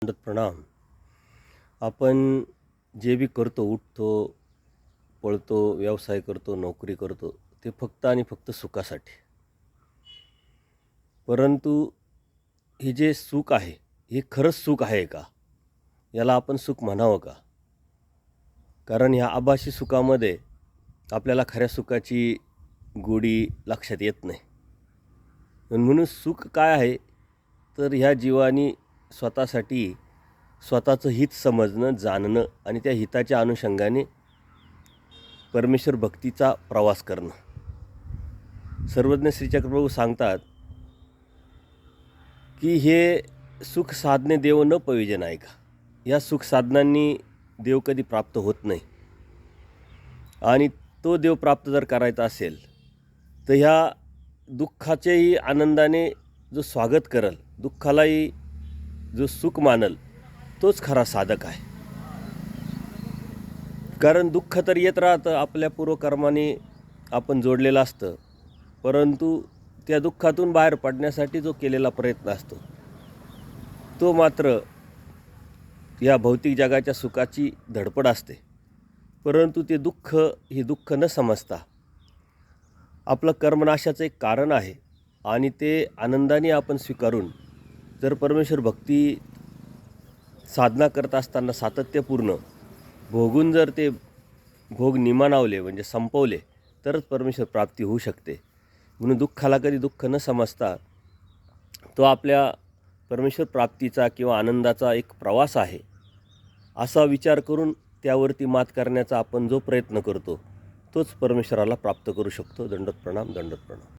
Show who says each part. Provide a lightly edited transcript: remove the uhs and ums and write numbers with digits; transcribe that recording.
Speaker 1: दंडवत प्रणाम. आपण जे बी करतो, उठतो, पळतो, व्यवसाय करतो, नोकरी करतो, ते फक्त आणि फक्त सुखासाठी. परंतु हे जे सुख आहे, हे खरंच सुख आहे का? याला आपण सुख म्हणावं का? कारण ह्या आभासी सुखामध्ये आपल्याला खऱ्या सुखाची गोडी लक्षात येत नाही. म्हणून सुख काय आहे, तर ह्या जीवानी स्वतःसाठी स्वतःचं हित समजणं, जाणणं आणि त्या हिताच्या अनुषंगाने परमेश्वर भक्तीचा प्रवास करणं. सर्वज्ञ श्री चक्रप्रभू सांगतात की हे सुख साधने देव न पविजे नाही का. या सुख साधनांनी देव कधी प्राप्त होत नाही. आणि तो देव प्राप्त जर करायचा असेल तर ह्या दुःखाचेही आनंदाने जो स्वागत करल, दुःखालाही जो सुख मानल, तोच खरा साधक आहे. कारण दुःख तर येत राहतं, आपल्या पूर्वकर्माने आपण जोडलेलं असतं, परंतु त्या दुःखातून बाहेर पडण्यासाठी जो केलेला प्रयत्न असतो तो मात्र या भौतिक जगाच्या सुखाची धडपड असते. परंतु ते दुःख हे दुःख न समजता आपलं कर्मनाशाचं एक कारण आहे आणि ते आनंदाने आपण स्वीकारून जर परमेश्वर भक्ती साधना करत असताना सातत्यपूर्ण भोगून जर ते भोग निमानावले म्हणजे संपवले तरच परमेश्वर प्राप्ती होऊ शकते. म्हणून दुःखाला कधी दुःख न समजता तो आपल्या परमेश्वर प्राप्तीचा किंवा आनंदाचा एक प्रवास आहे असा विचार करून त्यावरती मात करण्याचा आपण जो प्रयत्न करतो तोच परमेश्वराला प्राप्त करू शकतो. दंडवत प्रणाम, दंडवत प्रणाम.